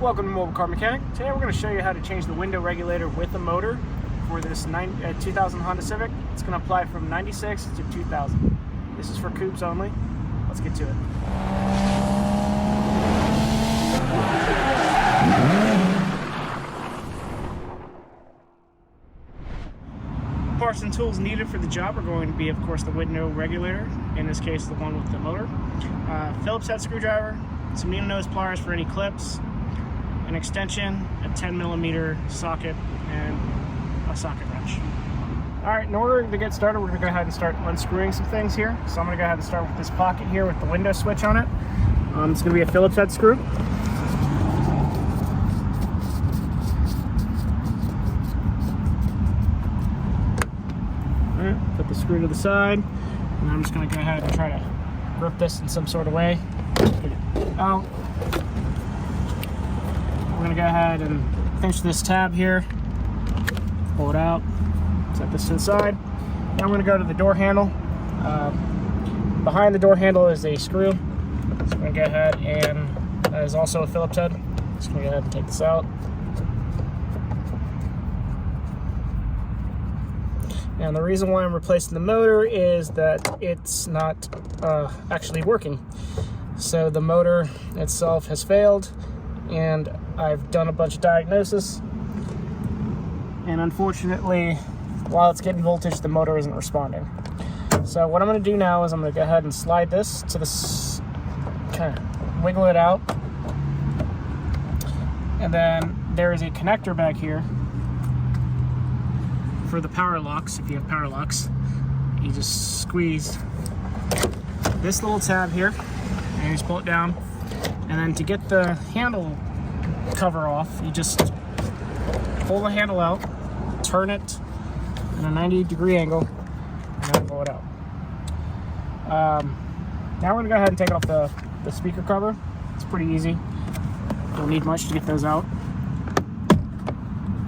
Welcome to Mobile Car Mechanic. Today we're going to show you how to change the window regulator with the motor for this 2000 Honda Civic. It's going to apply from 96 to 2000. This is for coupes only. Let's get to it. Parts and tools needed for the job are going to be, of course, the window regulator, in this case the one with the motor, Phillips head screwdriver, some needle nose pliers for any clips, an extension, a 10mm socket, and a socket wrench. Alright, in order to get started, we're going to go ahead and start unscrewing some things here. So I'm going to go ahead and start with this pocket here with the window switch on it. It's going to be a Phillips head screw. Alright, put the screw to the side, and I'm just going to go ahead and try to grip this in some sort of way. Get it out. We're going to go ahead and pinch this tab here, pull it out, set this to the side. Now we're going to go to the door handle. Behind the door handle is a screw. So I'm going to go ahead, and that is also a Phillips head. Just going to go ahead and take this out. And the reason why I'm replacing the motor is that it's not actually working. So the motor itself has failed, and I've done a bunch of diagnosis, and unfortunately, while it's getting voltage, the motor isn't responding. So what I'm going to do now is I'm going to go ahead and slide this to this, kind of wiggle it out, and then there is a connector back here for the power locks. If you have power locks, you just squeeze this little tab here, and you just pull it down, and then to get the handle cover off, you just pull the handle out, turn it in a 90-degree angle, and then pull it out. Now we're going to go ahead and take off the speaker cover. It's pretty easy. Don't need much to get those out.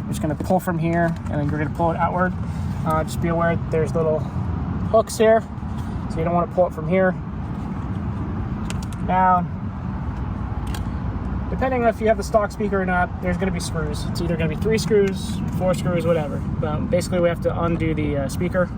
We're just going to pull from here, and then you're going to pull it outward. Just be aware that there's little hooks here, so you don't want to pull it from here. Now, depending on if you have the stock speaker or not, there's going to be screws. It's either going to be 3 screws, 4 screws, whatever. But basically, we have to undo the speaker.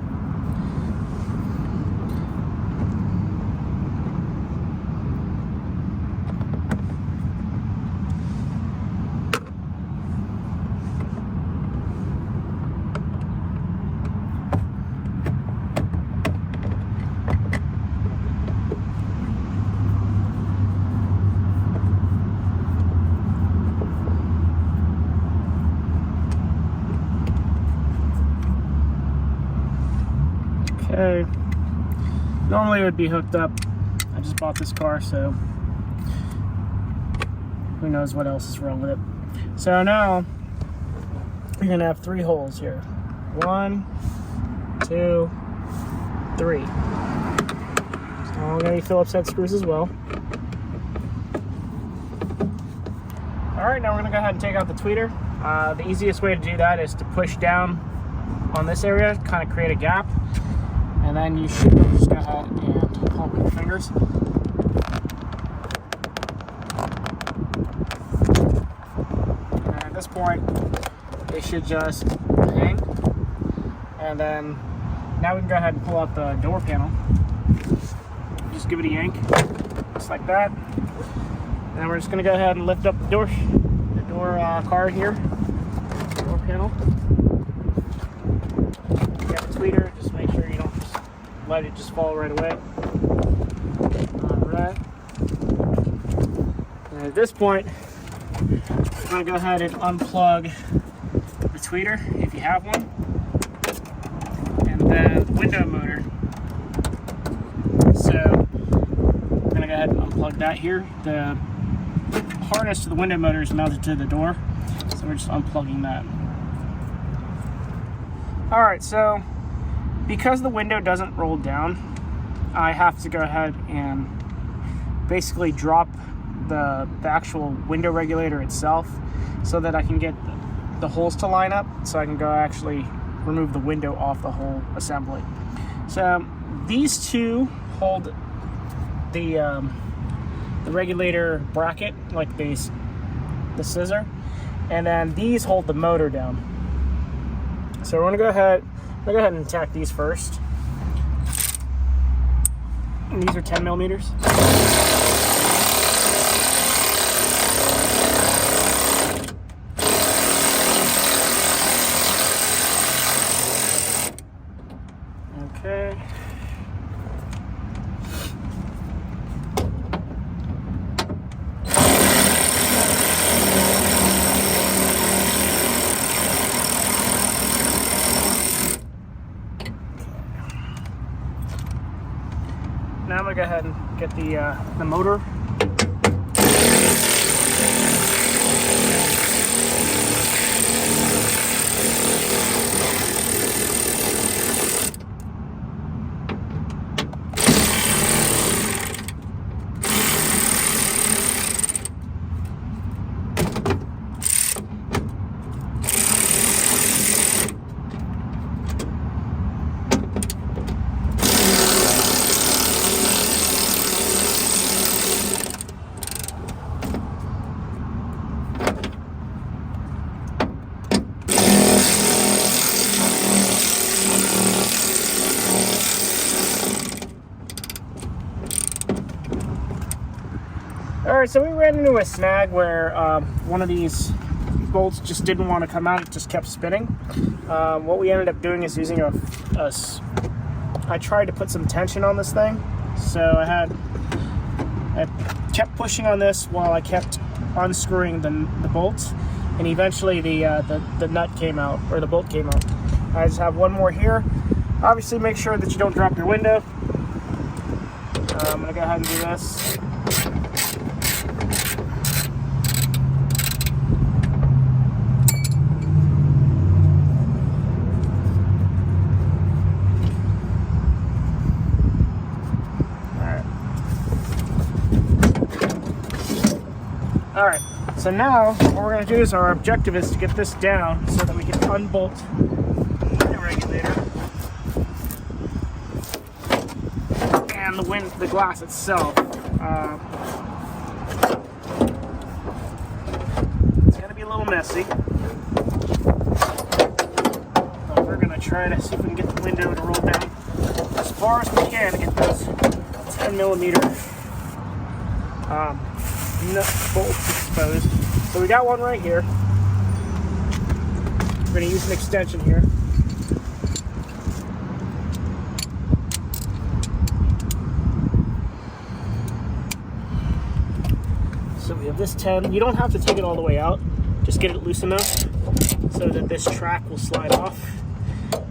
Okay, normally it would be hooked up. I just bought this car, so who knows what else is wrong with it. So now you're gonna have 3 holes here. 1, 2, 3. So I'm gonna be Phillips head screws as well. Alright, now we're gonna go ahead and take out the tweeter. The easiest way to do that is to push down on this area, kind of create a gap. And then you should just go ahead and pull with your fingers. And at this point, they should just hang. And then now we can go ahead and pull out the door panel. Just give it a yank, just like that. And then we're just going to go ahead and lift up the door card here, door panel. You got the tweeter, just make sure you don't let it just fall right away. Alright. And at this point, I'm going to go ahead and unplug the tweeter, if you have one. And then the window motor. So, I'm going to go ahead and unplug that here. The harness to the window motor is mounted to the door. So we're just unplugging that. Alright, so because the window doesn't roll down, I have to go ahead and basically drop the actual window regulator itself so that I can get the holes to line up, so I can go actually remove the window off the whole assembly. So these two hold the regulator bracket, like these the scissor, and then these hold the motor down. So we're gonna go ahead and attack these first. And these are 10 millimeters. Okay. Now I'm gonna go ahead and get the motor. Alright, so we ran into a snag where one of these bolts just didn't want to come out, it just kept spinning. What we ended up doing is using I tried to put some tension on this thing, so I kept pushing on this while I kept unscrewing the bolts, and eventually the nut came out, or the bolt came out. I just have one more here. Obviously make sure that you don't drop your window. I'm going to go ahead and do this. Alright, so now what we're going to do is our objective is to get this down so that we can unbolt the regulator and the glass itself. It's going to be a little messy, but we're going to try to see if we can get the window to roll down as far as we can to get those 10 millimeter nut bolts exposed. So we got one right here. We're going to use an extension here. So we have this 10. You don't have to take it all the way out. Just get it loose enough so that this track will slide off.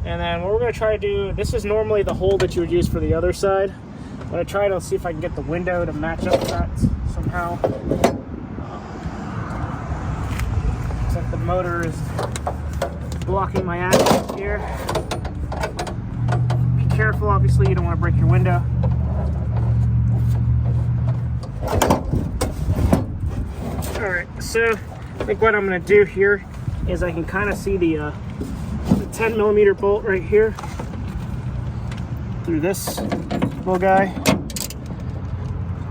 And then what we're going to try to do, this is normally the hole that you would use for the other side. I'm going to try to see if I can get the window to match up with that somehow. Looks like the motor is blocking my access here. Be careful, obviously you don't want to break your window. Alright, so I think what I'm going to do here is I can kind of see the 10 millimeter bolt right here through this little guy.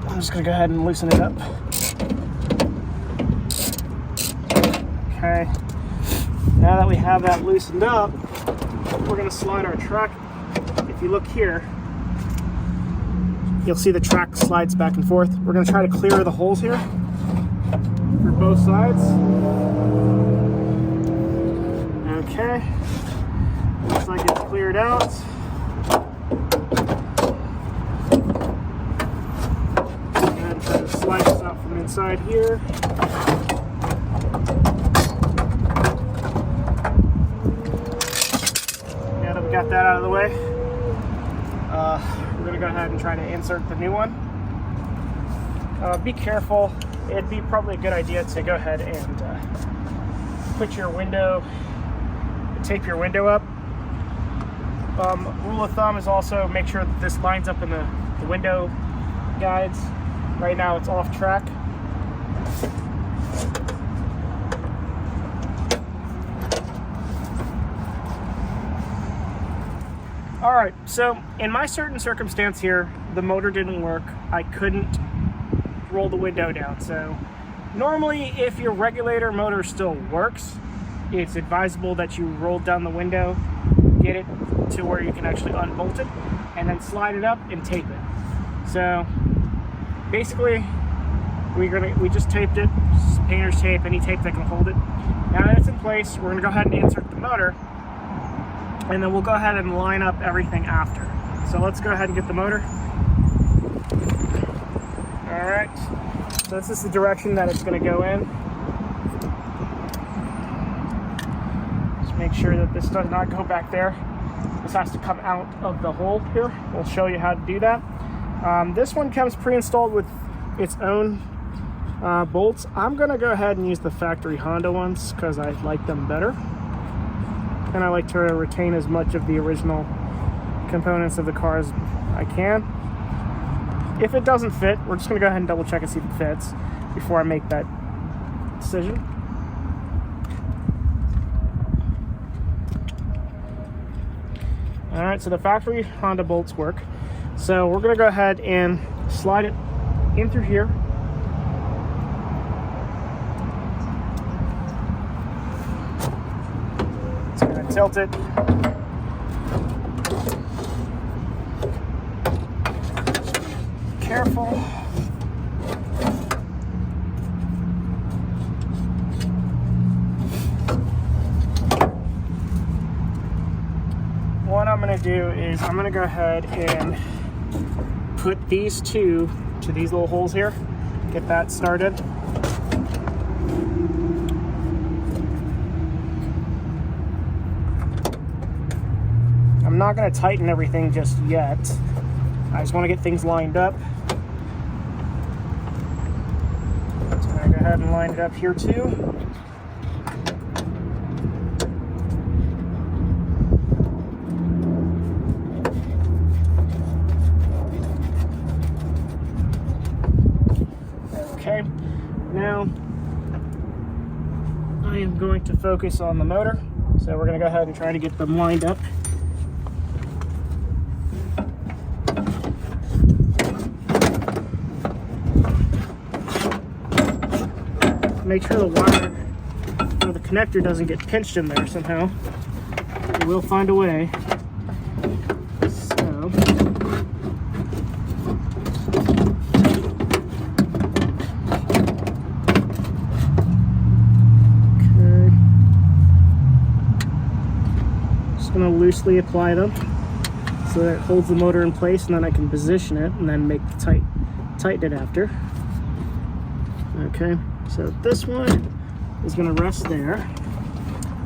I'm just going to go ahead and loosen it up. Okay, now that we have that loosened up, we're going to slide our track. If you look here, you'll see the track slides back and forth. We're going to try to clear the holes here for both sides. Okay, looks like it's cleared out. And try to slide this out from inside here. Now that we got that out of the way, we're going to go ahead and try to insert the new one. Be careful. It'd be probably a good idea to go ahead and put your window, tape your window up. Rule of thumb is also make sure that this lines up in the window guides. Right now it's off track. Alright, so in my certain circumstance here, the motor didn't work. I couldn't roll the window down, so Normally, if your regulator motor still works, it's advisable that you roll down the window, get it to where you can actually unbolt it, and then slide it up and tape it. So basically, we just taped it, just painter's tape, any tape that can hold it. Now that it's in place, we're gonna go ahead and insert the motor, and then we'll go ahead and line up everything after. So let's go ahead and get the motor. All right, so this is the direction that it's gonna go in. Just make sure that this does not go back there. This has to come out of the hole here. We'll show you how to do that. This one comes pre-installed with its own bolts. I'm gonna go ahead and use the factory Honda ones because I like them better, and I like to retain as much of the original components of the car as I can. If it doesn't fit, we're just gonna go ahead and double check and see if it fits before I make that decision. All right, so the factory Honda bolts work. So we're gonna go ahead and slide it in through here. It's gonna tilt it. Careful. What I'm gonna do is I'm gonna go ahead and put these two to these little holes here, get that started. I'm not going to tighten everything just yet. I just want to get things lined up. So I'm going to go ahead and line it up here too. Okay, now I am going to focus on the motor. So we're going to go ahead and try to get them lined up. Make sure the wire or the connector doesn't get pinched in there somehow. We'll find a way. So going to loosely apply them so that it holds the motor in place, and then I can position it and then make the tighten it after. Okay, so this one is going to rest there.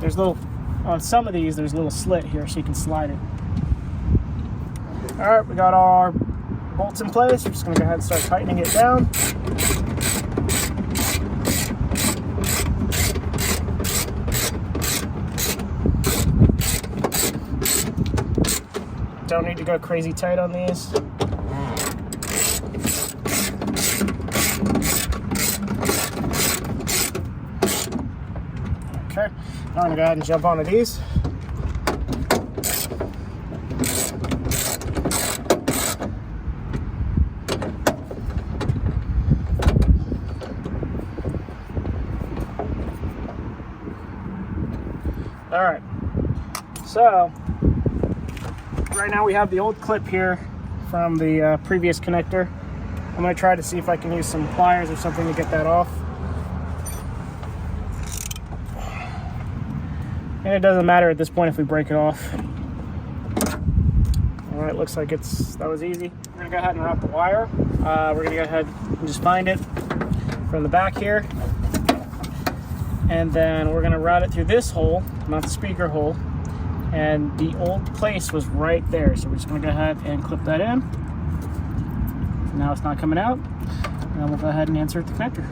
There's a little, on some of these, there's a little slit here so you can slide it. All right, we got our bolts in place. We're just going to go ahead and start tightening it down. Don't need to go crazy tight on these. Okay, now I'm gonna go ahead and jump onto these. All right, so right now we have the old clip here from the previous connector. I'm going to try to see if I can use some pliers or something to get that off. And it doesn't matter at this point if we break it off. All right, looks like that was easy. We're going to go ahead and route the wire. We're going to go ahead and just find it from the back here. And then we're going to route it through this hole, not the speaker hole. And the old place was right there, so we're just going to go ahead and clip that in. Now it's not coming out, and then we'll go ahead and insert the connector.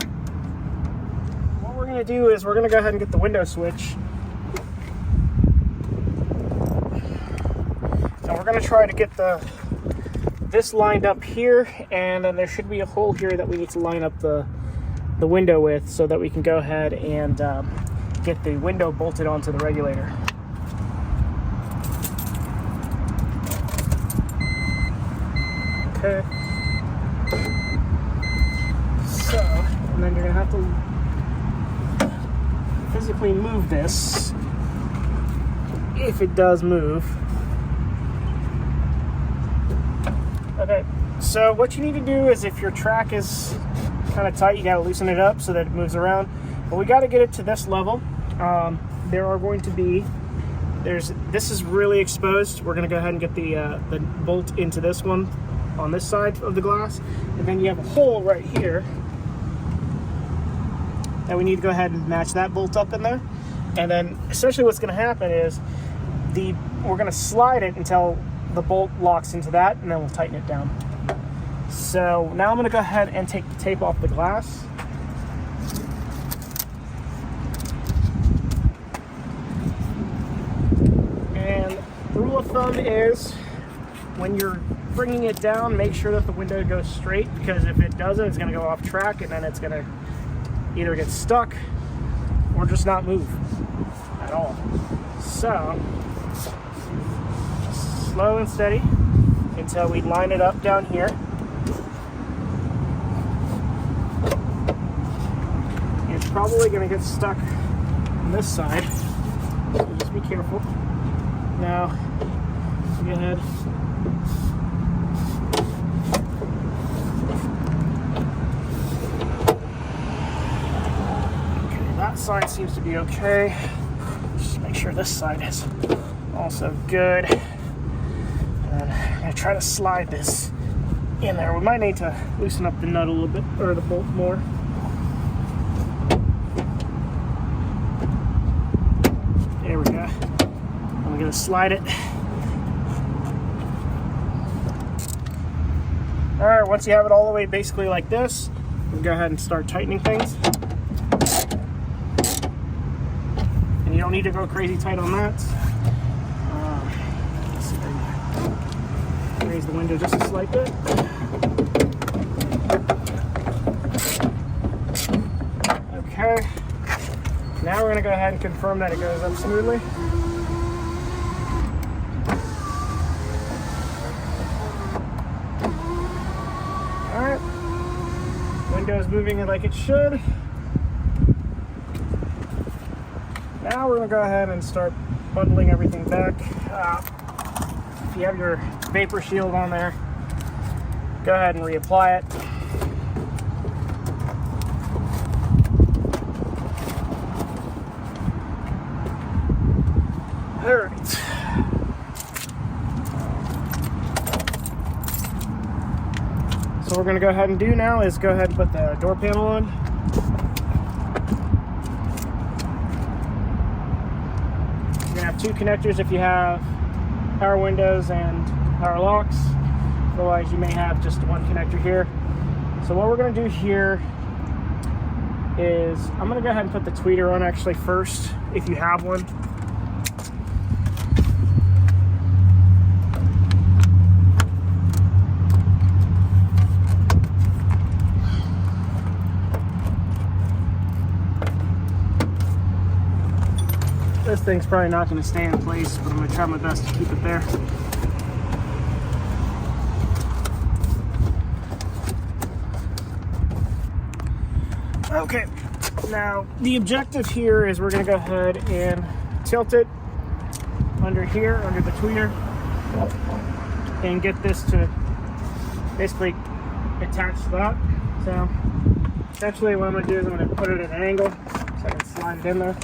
What we're going to do is we're going to go ahead and get the window switch, and we're going to try to get this lined up here, and then there should be a hole here that we need to line up the window with, so that we can go ahead and get the window bolted onto the regulator. Okay. So, and then you're gonna have to physically move this if it does move. Okay, so what you need to do is, if your track is kind of tight, you got to loosen it up so that it moves around. But we got to get it to this level. There are going to be, this is really exposed. We're going to go ahead and get the bolt into this one on this side of the glass, and then you have a hole right here that we need to go ahead and match that bolt up in there. And then essentially what's going to happen is we're going to slide it until the bolt locks into that, and then we'll tighten it down. So now I'm going to go ahead and take the tape off the glass. And the rule of thumb is, when you're bringing it down, make sure that the window goes straight, because if it doesn't, it's going to go off track, and then it's going to either get stuck or just not move at all. So just slow and steady until we line it up down here. It's probably going to get stuck on this side, so just be careful. Now go ahead. That side seems to be okay. Just make sure this side is also good. And I'm going to try to slide this in there. We might need to loosen up the nut a little bit, or the bolt more. There we go. I'm going to slide it. Alright, once you have it all the way basically like this, we'll go ahead and start tightening things. You don't need to go crazy tight on that. Let's see if I can raise the window just a slight bit. Okay. Now we're going to go ahead and confirm that it goes up smoothly. Alright. Window's moving like it should. Now we're going to go ahead and start bundling everything back. If you have your vapor shield on there, go ahead and reapply it. Alright. So what we're going to go ahead and do now is go ahead and put the door panel on. Two connectors if you have power windows and power locks. Otherwise you may have just one connector here. So what we're going to do here is I'm going to go ahead and put the tweeter on actually first, if you have one. This thing's probably not going to stay in place, but I'm going to try my best to keep it there. Okay, now the objective here is we're going to go ahead and tilt it under here, under the tweeter, and get this to basically attach to that. So essentially what I'm going to do is I'm going to put it at an angle so I can slide it in there.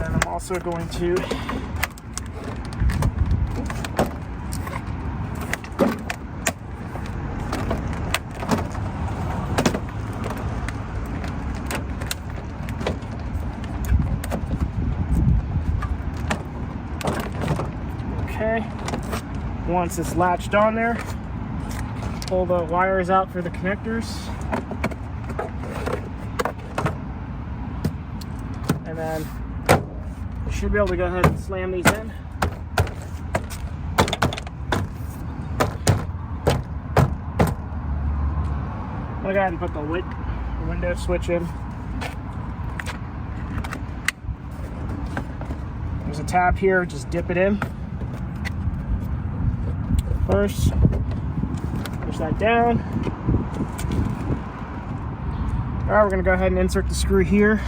And I'm also going to once it's latched on there, pull the wires out for the connectors, and then you should be able to go ahead and slam these in. I'm gonna go ahead and put the window switch in. There's a tab here, just dip it in. First, push that down. Alright, we're going to go ahead and insert the screw here.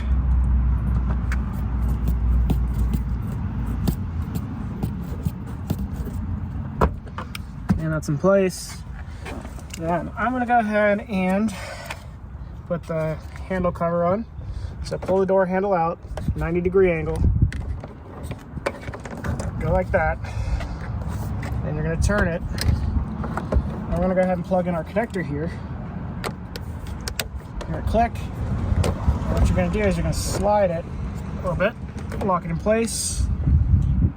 And that's in place. Then I'm going to go ahead and put the handle cover on. So pull the door handle out, 90-degree angle. Go like that. Then you're going to turn it. I'm going to go ahead and plug in our connector here. You're going to click. And what you're going to do is you're going to slide it a little bit, lock it in place,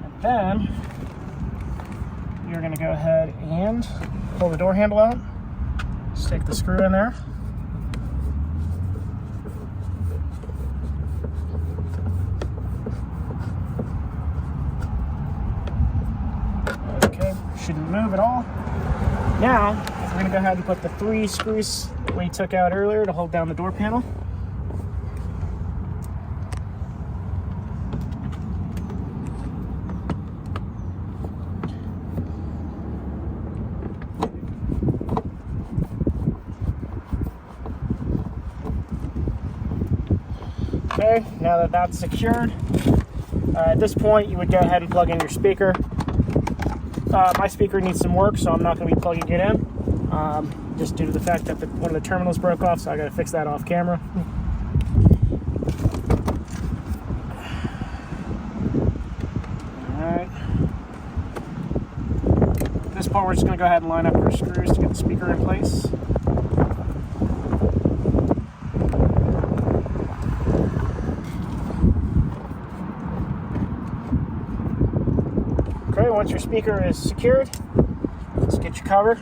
and then you're going to go ahead and pull the door handle out. Just take the screw in there. Okay, shouldn't move at all. Now, we're going to go ahead and put the 3 screws that we took out earlier to hold down the door panel. Okay, now that that's secured, at this point you would go ahead and plug in your speaker. My speaker needs some work, so I'm not going to be plugging it in, just due to the fact that one of the terminals broke off, so I got to fix that off camera. Alright. At this point we're just going to go ahead and line up our screws to get the speaker in place. Okay, once your speaker is secured, let's get your cover.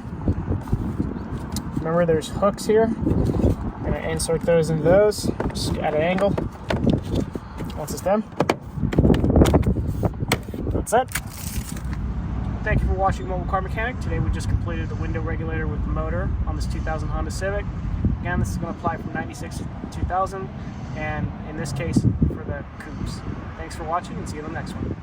Remember, there's hooks here. I'm going to insert those into those, just at an angle. Once it's done, that's it. Thank you for watching Mobile Car Mechanic. Today we just completed the window regulator with the motor on this 2000 Honda Civic. Again, this is going to apply from 96 to 2000, and in this case, for the coupes. Thanks for watching, and see you in the next one.